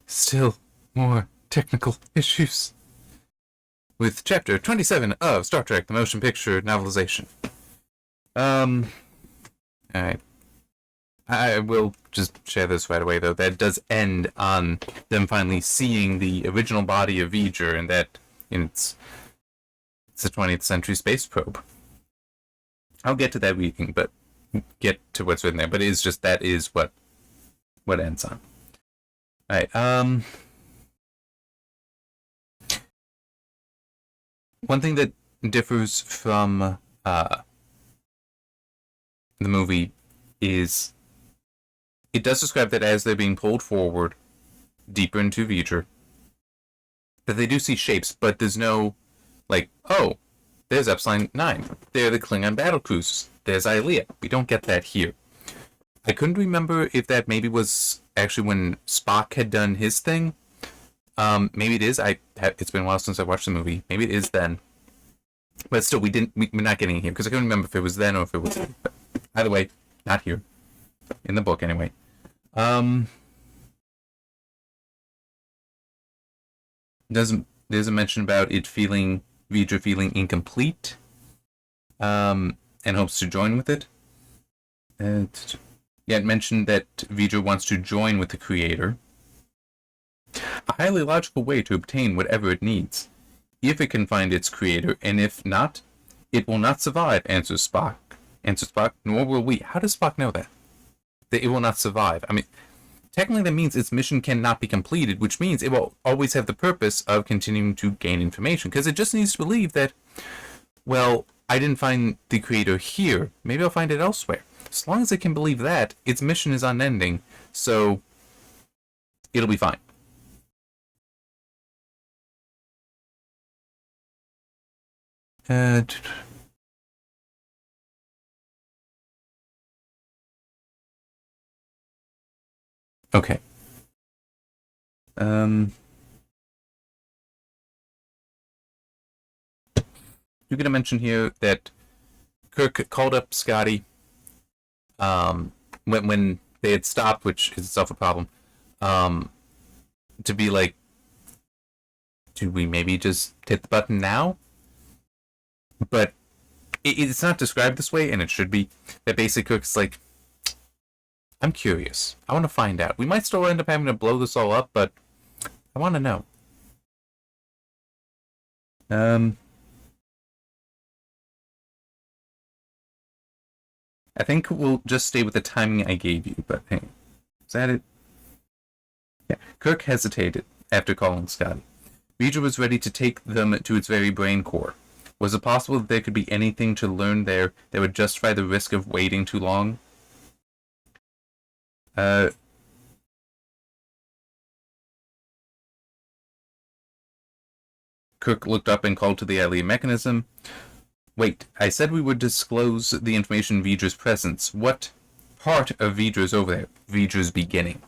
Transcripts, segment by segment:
still more technical issues with Chapter 27 of Star Trek, the motion picture novelization. Alright. I will just share this right away, though. That does end on them finally seeing the original body of V'ger, and that it's a 20th century space probe. I'll get to that reading, but get to what's written there. But it's just that is what ends on. Alright, one thing that differs from the movie is it does describe that as they're being pulled forward deeper into V'ger, that they do see shapes, but there's no, like, oh, there's Epsilon 9. They're the Klingon battle cruisers. There's Ilea. We don't get that here. I couldn't remember if that maybe was actually when Spock had done his thing. Maybe it is. It's been a while since I watched the movie. Maybe it is then. But still, we're not getting it here, because I couldn't remember if it was then or if it was... But either way, not here. In the book, anyway. There's a mention about V'ger feeling incomplete, and hopes to join with it. It mentioned that V'ger wants to join with the Creator. A highly logical way to obtain whatever it needs, if it can find its Creator, and if not, it will not survive, answers Spock. Nor will we. How does Spock know that? That it will not survive. I mean, technically that means its mission cannot be completed, which means it will always have the purpose of continuing to gain information, because it just needs to believe that, well, I didn't find the Creator here, maybe I'll find it elsewhere. As long as it can believe that, its mission is unending, so it'll be fine. Okay. You're gonna mention here that Kirk called up Scotty when they had stopped, which is itself a problem, to be like, do we maybe just hit the button now? But it's not described this way, and it should be. That basically Kirk's like, I'm curious. I want to find out. We might still end up having to blow this all up, but I want to know. I think we'll just stay with the timing I gave you, but hey, is that it? Yeah. Kirk hesitated after calling Scotty. V'ger was ready to take them to its very brain core. Was it possible that there could be anything to learn there that would justify the risk of waiting too long? Kirk looked up and called to the Ilea mechanism. Wait, I said we would disclose the information in V'ger's presence. What part of V'ger's over there? V'ger's beginning.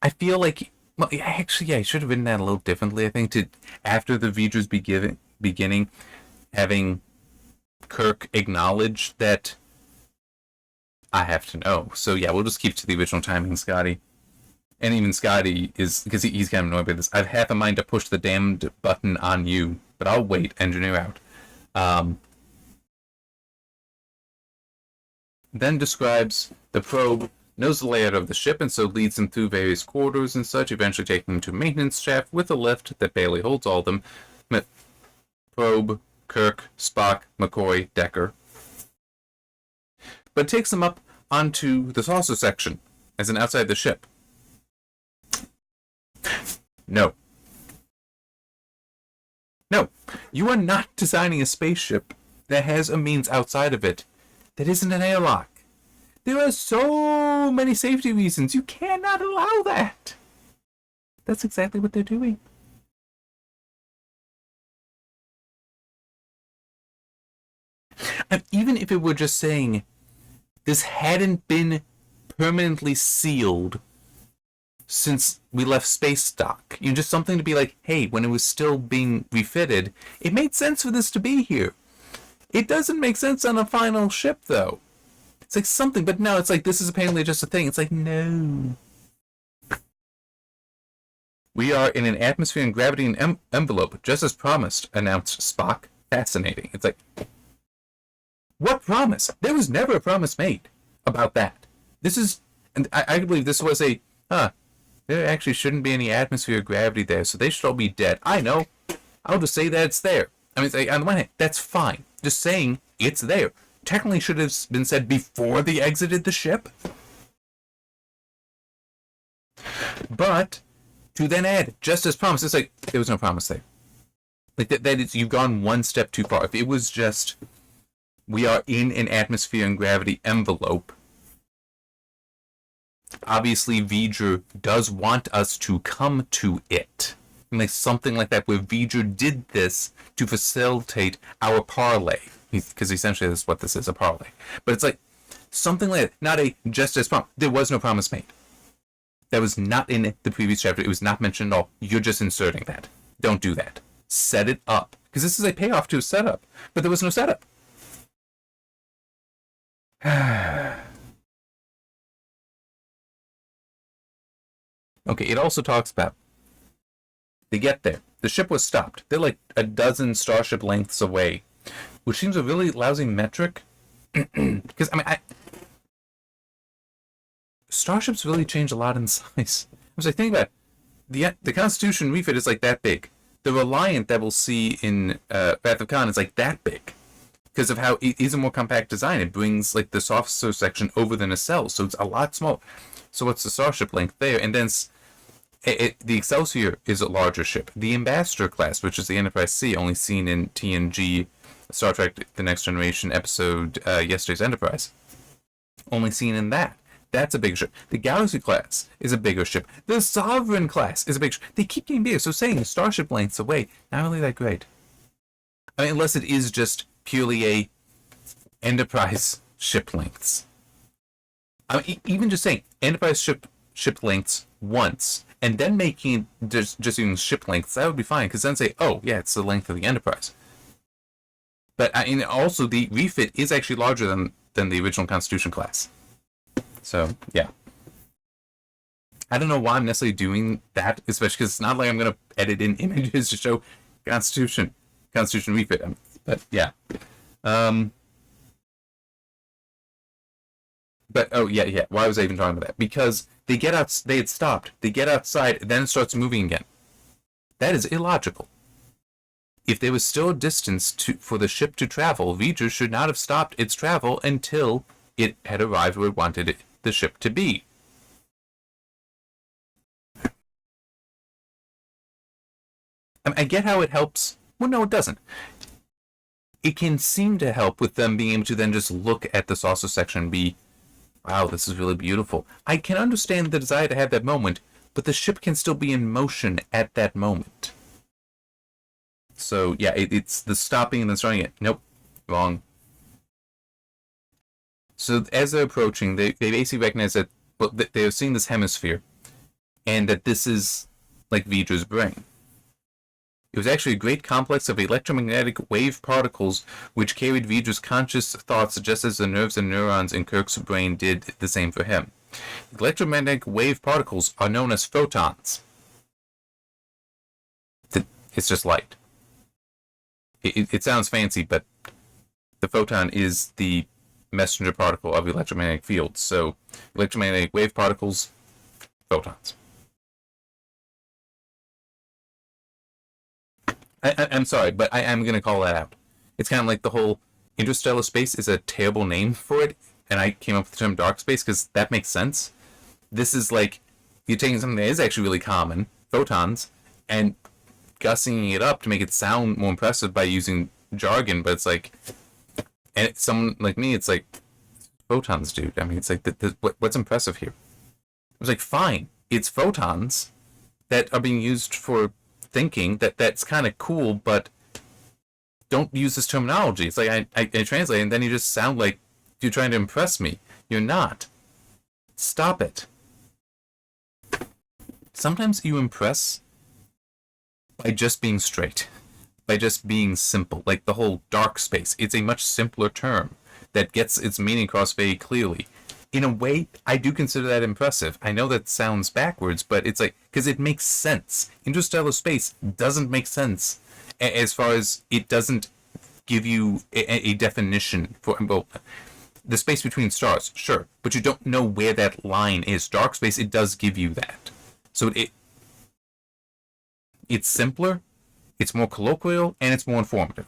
I feel like... Well, actually, I should have written that a little differently, I think, after the V'ger's beginning, having Kirk acknowledge that I have to know. So yeah, we'll just keep to the original timing, Scotty. And even Scotty is, because he's kind of annoyed by this, I've half a mind to push the damned button on you, but I'll wait, engineer out. Then describes the probe knows the layout of the ship, and so leads them through various corridors and such, eventually taking them to a maintenance shaft with a lift that barely holds all of them. Probe, Kirk, Spock, McCoy, Decker. But takes them up onto the saucer section, as in outside the ship. No. No. You are not designing a spaceship that has a means outside of it that isn't an airlock. There are so many safety reasons. You cannot allow that. That's exactly what they're doing. And even if it were just saying this hadn't been permanently sealed since we left space dock, you know, just something to be like, hey, when it was still being refitted, it made sense for this to be here. It doesn't make sense on a final ship, though. It's like something, but no, it's like this is apparently just a thing. It's like, no. We are in an atmosphere and gravity and envelope, just as promised, announced Spock. Fascinating. It's like, what promise? There was never a promise made about that. This is, and I believe this was a, there actually shouldn't be any atmosphere or gravity there, so they should all be dead. I know. I'll just say that it's there. I mean, it's like, on the one hand, that's fine. Just saying it's there. Technically should have been said before they exited the ship. But to then add, just as promised, it's like, there was no promise there. Like, that is, you've gone one step too far. If it was just, we are in an atmosphere and gravity envelope, obviously V'ger does want us to come to it. And like something like that, where V'ger did this to facilitate our parlay. Because essentially that's what this is, a parlay. But it's like, something like that, not a just as promise. There was no promise made. That was not in the previous chapter. It was not mentioned at all. You're just inserting that. Don't do that. Set it up. Because this is a payoff to a setup. But there was no setup. Okay, it also talks about, they get there. The ship was stopped. They're like a dozen starship lengths away. Which seems a really lousy metric. Because, I mean, starships really change a lot in size. I was like, think about it. The Constitution refit is like that big. The Reliant that we'll see in Wrath of Khan is like that big. Because of how it is a more compact design. It brings like the officer section over the nacelle. So it's a lot smaller. So what's the starship length there? And then the Excelsior is a larger ship. The Ambassador class, which is the Enterprise C, only seen in TNG, Star Trek The Next Generation episode Yesterday's Enterprise. Only seen in that. That's a bigger ship. The Galaxy class is a bigger ship. The Sovereign class is a bigger ship. They keep getting bigger. So saying starship lengths away, not really that great. I mean, unless it is just purely a Enterprise ship lengths. I mean, even just saying Enterprise ship lengths once, and then making just using ship lengths, that would be fine. Because then say, oh yeah, it's the length of the Enterprise. But I mean, also the refit is actually larger than the original Constitution class. So yeah, I don't know why I'm necessarily doing that, especially because it's not like I'm gonna edit in images to show Constitution refit. But yeah, but oh yeah. Why was I even talking about that? Because they get out. They had stopped. They get outside, then it starts moving again. That is illogical. If there was still a distance for the ship to travel, V'ger should not have stopped its travel until it had arrived where it wanted the ship to be. I get how it helps. Well, no, it doesn't. It can seem to help with them being able to then just look at the saucer section and be, wow, this is really beautiful. I can understand the desire to have that moment, but the ship can still be in motion at that moment. So, yeah, it's the stopping and then starting it. Nope, wrong. So, as they're approaching, they basically recognize that they're seeing this hemisphere, and that this is like V'ger's brain. It was actually a great complex of electromagnetic wave particles which carried V'ger's conscious thoughts just as the nerves and neurons in Kirk's brain did the same for him. Electromagnetic wave particles are known as photons. It's just light. It sounds fancy, but the photon is the messenger particle of electromagnetic fields. So, electromagnetic wave particles, photons. I'm sorry, but I am going to call that out. It's kind of like the whole interstellar space is a terrible name for it, and I came up with the term dark space because that makes sense. This is like, you're taking something that is actually really common, photons, and gussing it up to make it sound more impressive by using jargon, but it's like, and someone like me, it's like, photons, dude. I mean, it's like, what's impressive here? It was like, fine, it's photons that are being used for thinking, that's kind of cool, but don't use this terminology. It's like, I translate, and then you just sound like you're trying to impress me. You're not. Stop it. Sometimes you impress by just being straight, by just being simple, like the whole dark space. It's a much simpler term that gets its meaning across very clearly. In a way, I do consider that impressive. I know that sounds backwards, but it's like, because it makes sense. Interstellar space doesn't make sense as far as it doesn't give you a definition for, well, the space between stars, sure, but you don't know where that line is. Dark space, it does give you that. So it's simpler, it's more colloquial, and it's more informative.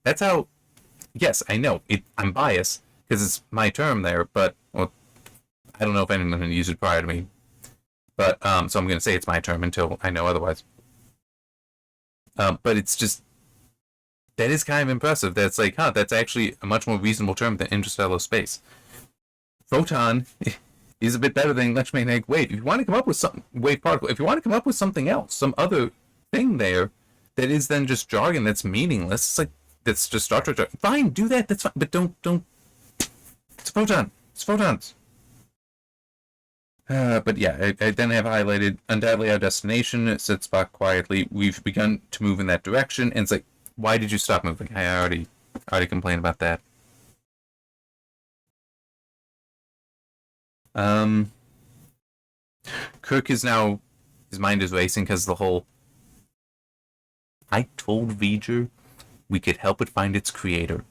That's how, yes, I know, I'm biased, because it's my term there, but, well, I don't know if anyone's going to use it prior to me. But, so I'm going to say it's my term until I know otherwise. But it's just, that is kind of impressive. That's like, that's actually a much more reasonable term than interstellar space. Photon is a bit better than electromagnetic wave. If you want to come up with something, wave particle, if you want to come up with something else, some other thing there that is then just jargon that's meaningless, it's like, that's just Star Trek jargon. Fine, do that, that's fine, but don't, it's a photon, it's photons. But yeah, I then have highlighted, undoubtedly our destination, said Spock quietly. We've begun to move in that direction, and it's like, why did you stop moving? I already complained about that. Kirk is now, his mind is racing because the whole, I told V'ger we could help it find its creator.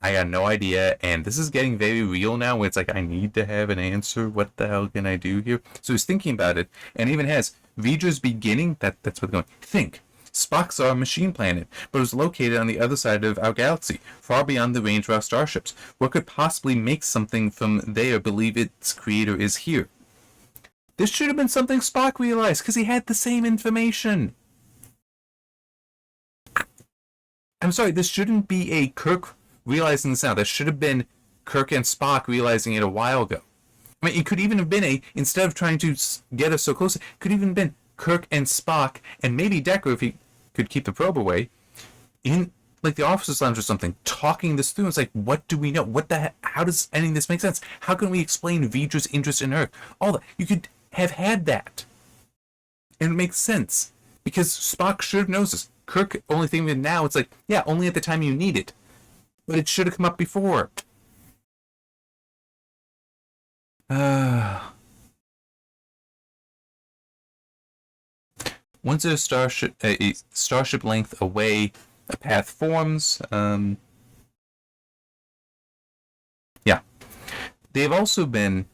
I got no idea, and this is getting very real now, where it's like, I need to have an answer. What the hell can I do here? So he's thinking about it, and even has V'ger's beginning, that's what's going. Think, Spock's our machine planet, but is located on the other side of our galaxy, far beyond the range of our starships. What could possibly make something from there believe its creator is here? This should have been something Spock realized, because he had the same information. I'm sorry, this shouldn't be a Kirk realizing this now. That should have been Kirk and Spock realizing it a while ago. I mean, it could even have been instead of trying to get us so close, it could even have been Kirk and Spock, and maybe Decker, if he could keep the probe away, in like the officer's lounge or something, talking this through. It's like, what do we know? What the heck? How does any of this make sense? How can we explain V'ger's interest in Earth? All that. You could have had that. And it makes sense. Because Spock should have known this. Kirk only thinking of it now, it's like, yeah, only at the time you need it. But it should have come up before. Once a starship length away, a path forms. Yeah. They've also been,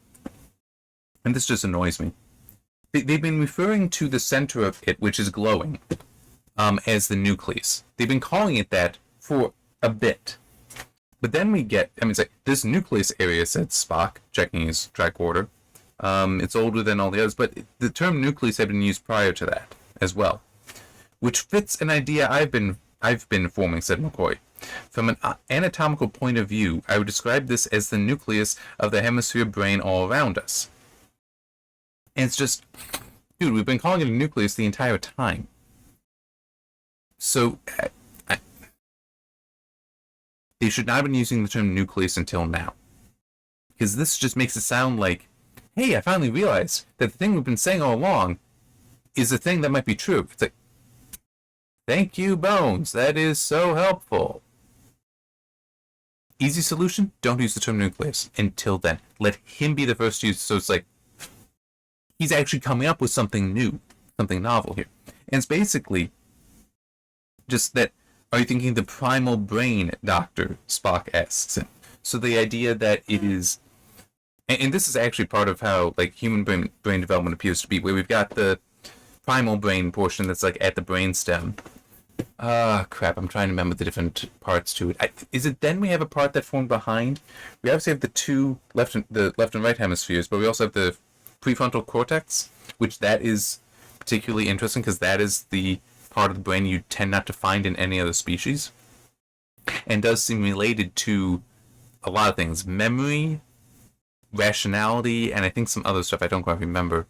and this just annoys me, they've been referring to the center of it, which is glowing, as the nucleus. They've been calling it that for a bit. But then we get, it's like, this nucleus area, said Spock, checking his tricorder. It's older than all the others, but the term nucleus had been used prior to that as well, which fits an idea I've been forming, said McCoy. From an anatomical point of view, I would describe this as the nucleus of the hemisphere brain all around us. And it's just, dude, we've been calling it a nucleus the entire time. So, they should not have been using the term nucleus until now. Because this just makes it sound like, hey, I finally realized that the thing we've been saying all along is a thing that might be true. It's like, thank you, Bones. That is so helpful. Easy solution, don't use the term nucleus until then. Let him be the first to use it, so it's like, he's actually coming up with something new, something novel here. And it's basically just that, are you thinking the primal brain, Doctor? Spock asks him. So the idea that it is, and this is actually part of how like human brain development appears to be, where we've got the primal brain portion that's like at the brainstem. Crap, I'm trying to remember the different parts to it. Is it then we have a part that formed behind? We obviously have the left and right hemispheres, but we also have the prefrontal cortex, which that is particularly interesting because that is the part of the brain you tend not to find in any other species, and does seem related to a lot of things: memory, rationality, and I think some other stuff I don't quite remember.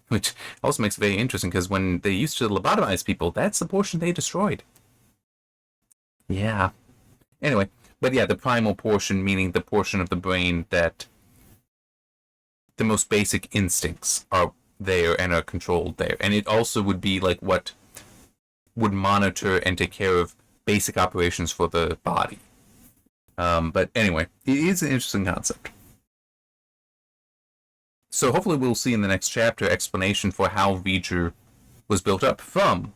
Which also makes it very interesting because when they used to lobotomize people, that's the portion they destroyed. Yeah. Anyway, but yeah, the primal portion, meaning the portion of the brain that the most basic instincts are there and are controlled there. And it also would be like what would monitor and take care of basic operations for the body. But anyway, it is an interesting concept. So hopefully we'll see in the next chapter explanation for how V'ger was built up from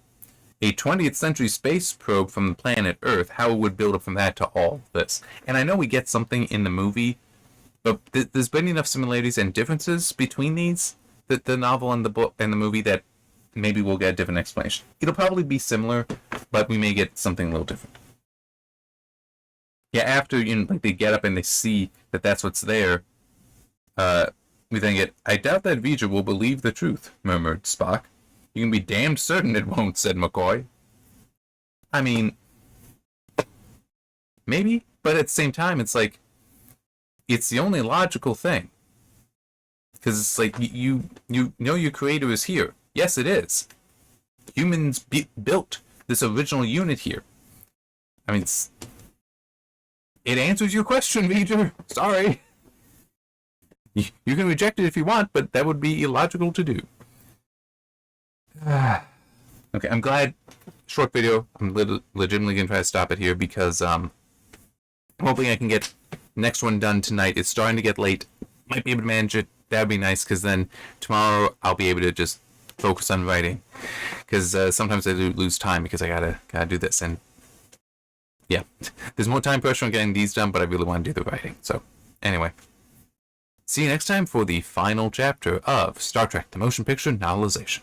a 20th century space probe from the planet Earth, how it would build up from that to all this. And I know we get something in the movie, but there's been enough similarities and differences between these, the novel and the book and the movie, that maybe we'll get a different explanation. It'll probably be similar, but we may get something a little different. Yeah, after like they get up and they see that that's what's there, we then get, I doubt that V'ger will believe the truth, murmured Spock. You can be damned certain it won't, said McCoy. I mean, maybe, but at the same time, it's like, it's the only logical thing. Because it's like, you know your creator is here. Yes, it is. Humans built this original unit here. I mean, it answers your question, V'ger. Sorry. You can reject it if you want, but that would be illogical to do. Okay, I'm glad. Short video. I'm legitimately going to try to stop it here because hoping I can get next one done tonight. It's starting to get late. Might be able to manage it. That would be nice because then tomorrow I'll be able to just focus on writing. Because sometimes I do lose time because I gotta do this. And yeah, there's more time pressure on getting these done, but I really want to do the writing. So anyway. See you next time for the final chapter of Star Trek: The Motion Picture Novelization.